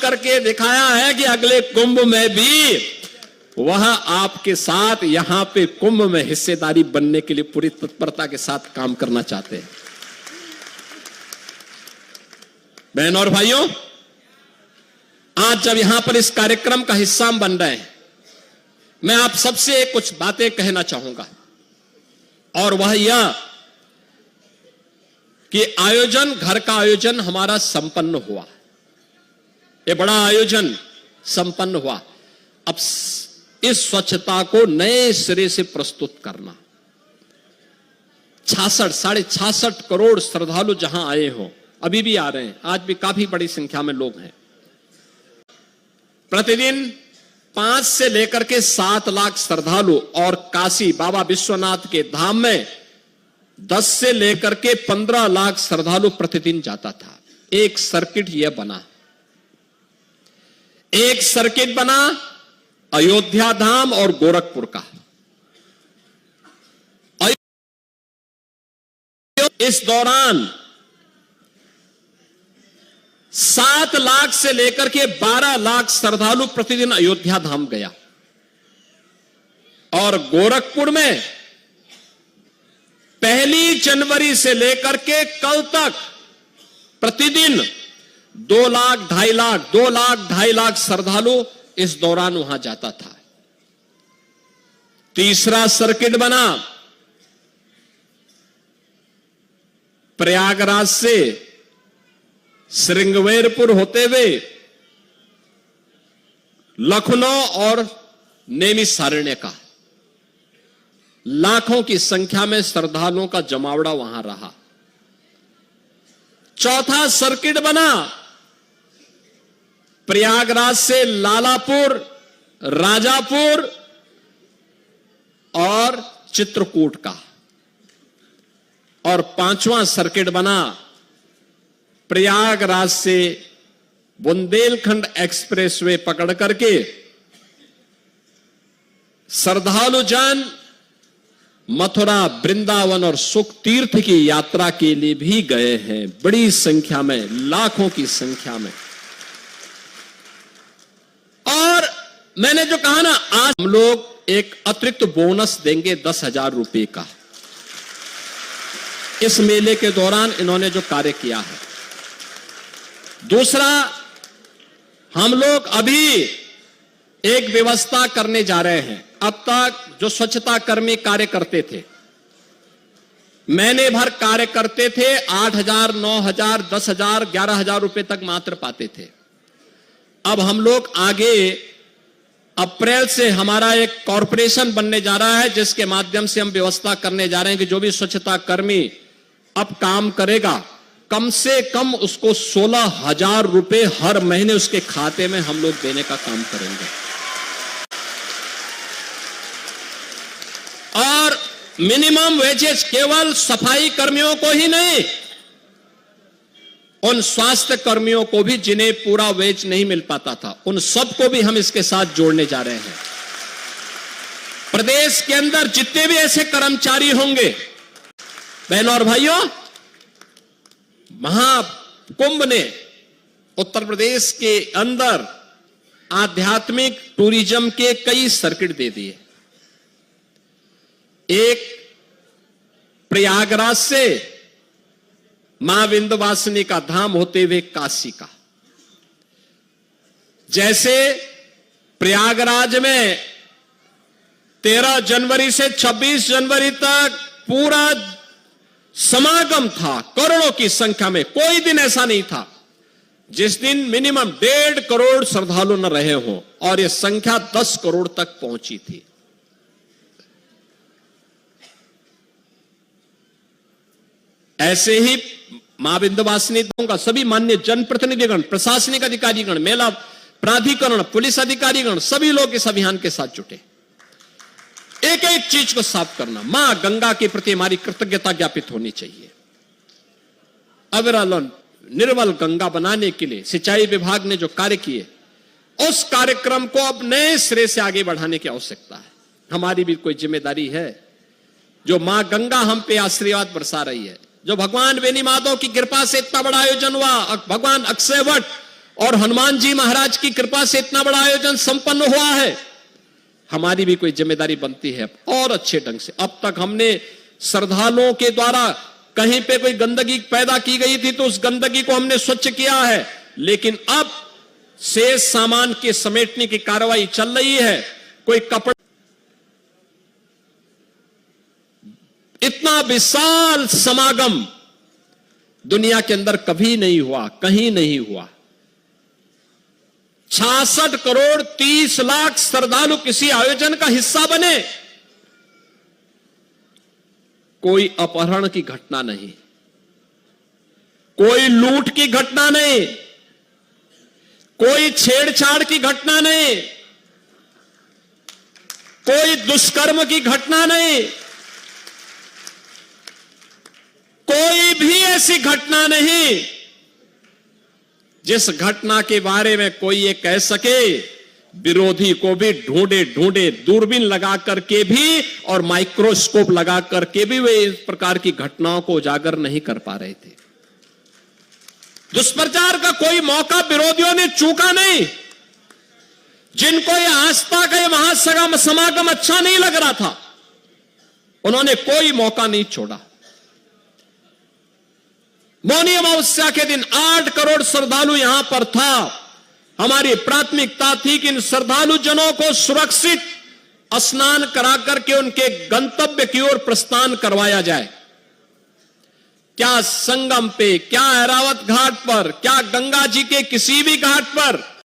करके दिखाया है कि अगले कुंभ में भी वह आपके साथ यहां पे कुंभ में हिस्सेदारी बनने के लिए पूरी तत्परता के साथ काम करना चाहते हैं। बहन और भाइयों, आज जब यहां पर इस कार्यक्रम का हिस्सा बन रहे हैं, मैं आप सबसे कुछ बातें कहना चाहूंगा, और वह यह कि आयोजन, घर का आयोजन हमारा संपन्न हुआ, ये बड़ा आयोजन संपन्न हुआ। अब इस स्वच्छता को नए सिरे से प्रस्तुत करना, 66 करोड़ श्रद्धालु जहां आए हो, अभी भी आ रहे हैं, आज भी काफी बड़ी संख्या में लोग हैं। प्रतिदिन 5 से लेकर के 7 लाख श्रद्धालु, और काशी बाबा विश्वनाथ के धाम में 10 से लेकर के 15 लाख श्रद्धालु प्रतिदिन जाता था। एक सर्किट यह बना, एक सर्किट बना अयोध्या धाम और गोरखपुर का। इस दौरान 7 लाख से लेकर के 12 लाख श्रद्धालु प्रतिदिन अयोध्या धाम गया, और गोरखपुर में 1 जनवरी से लेकर के कल तक प्रतिदिन 2 लाख 2.5 लाख 2 लाख 2.5 लाख श्रद्धालु इस दौरान वहां जाता था। तीसरा सर्किट बना प्रयागराज से श्रृंगवेरपुर होते हुए लखनऊ और नैमिषारण्य का। लाखों की संख्या में श्रद्धालुओं का जमावड़ा वहां रहा। चौथा सर्किट बना प्रयागराज से लालापुर, राजापुर और चित्रकूट का। और 5वां सर्किट बना प्रयागराज से बुंदेलखंड एक्सप्रेसवे पकड़ करके श्रद्धालु जन मथुरा, वृंदावन और सुख तीर्थ की यात्रा के लिए भी गए हैं, बड़ी संख्या में, लाखों की संख्या में। और मैंने जो कहा ना, आज हम लोग एक अतिरिक्त बोनस देंगे 10,000 रुपए का। इस मेले के दौरान इन्होंने जो कार्य किया है। दूसरा, हम लोग अभी एक व्यवस्था करने जा रहे हैं। अब तक जो स्वच्छता कर्मी कार्य करते थे, महीने भर कार्य करते थे, 8,000, 9,000, 10,000, 11,000 रुपए तक मात्र पाते थे। अब हम लोग आगे अप्रैल से हमारा एक कॉरपोरेशन बनने जा रहा है, जिसके माध्यम से हम व्यवस्था करने जा रहे हैं कि जो भी स्वच्छता कर्मी अब काम करेगा, कम से कम उसको 16,000 रुपए हर महीने उसके खाते में हम लोग देने का काम करेंगे। और मिनिमम वेजेस केवल सफाई कर्मियों को ही नहीं, उन स्वास्थ्य कर्मियों को भी जिन्हें पूरा वेज नहीं मिल पाता था, उन सबको भी हम इसके साथ जोड़ने जा रहे हैं। प्रदेश के अंदर जितने भी ऐसे कर्मचारी होंगे, बहनों और भाइयों, महाकुंभ ने उत्तर प्रदेश के अंदर आध्यात्मिक टूरिज्म के कई सर्किट दे दिए। एक प्रयागराज से मां विंध्यवासिनी का धाम होते हुए काशी का। जैसे प्रयागराज में 13 जनवरी से 26 जनवरी तक पूरा समागम था, करोड़ों की संख्या में। कोई दिन ऐसा नहीं था जिस दिन मिनिमम 1.5 करोड़ श्रद्धालु न रहे हों, और यह संख्या 10 करोड़ तक पहुंची थी। ऐसे ही मां विंध्यवासिनी का सभी मान्य जनप्रतिनिधिगण, प्रशासनिक अधिकारीगण, मेला प्राधिकरण, पुलिस अधिकारीगण, सभी लोग इस अभियान के साथ जुटे। एक एक चीज को साफ करना, मां गंगा के प्रति हमारी कृतज्ञता ज्ञापित होनी चाहिए। अविरल निर्मल गंगा बनाने के लिए सिंचाई विभाग ने जो कार्य किए, उस कार्यक्रम को अब नए सिरे से आगे बढ़ाने की आवश्यकता है। हमारी भी कोई जिम्मेदारी है। जो मां गंगा हम पे आशीर्वाद बरसा रही है, जो भगवान बेनी माधव की कृपा से इतना बड़ा आयोजन हुआ, भगवान अक्षय वट और हनुमान जी महाराज की कृपा से इतना बड़ा आयोजन संपन्न हुआ है। हमारी भी कोई जिम्मेदारी बनती है और अच्छे ढंग से। अब तक हमने श्रद्धालुओं के द्वारा कहीं पे कोई गंदगी पैदा की गई थी तो उस गंदगी को हमने स्वच्छ किया है, लेकिन अब शेष सामान के समेटने की कार्रवाई चल रही है। कोई कपड़ा, इतना विशाल समागम दुनिया के अंदर कभी नहीं हुआ, कहीं नहीं हुआ। 66 करोड़ 30 लाख श्रद्धालु किसी आयोजन का हिस्सा बने। कोई अपहरण की घटना नहीं, कोई लूट की घटना नहीं, कोई छेड़छाड़ की घटना नहीं, कोई दुष्कर्म की घटना नहीं, कोई भी ऐसी घटना नहीं जिस घटना के बारे में कोई ये कह सके। विरोधी को भी ढूंढे ढूंढे दूरबीन लगा करके भी और माइक्रोस्कोप लगा करके भी वे इस प्रकार की घटनाओं को उजागर नहीं कर पा रहे थे। दुष्प्रचार का कोई मौका विरोधियों ने चूका नहीं। जिनको ये आस्था का ये महासमागम अच्छा नहीं लग रहा था, उन्होंने कोई मौका नहीं छोड़ा। मौनी अमावस्या के दिन 8 करोड़ श्रद्धालु यहां पर था। हमारी प्राथमिकता थी कि इन श्रद्धालु जनों को सुरक्षित स्नान करा करके उनके गंतव्य की ओर प्रस्थान करवाया जाए। क्या संगम पे, क्या ऐरावत घाट पर, क्या गंगा जी के किसी भी घाट पर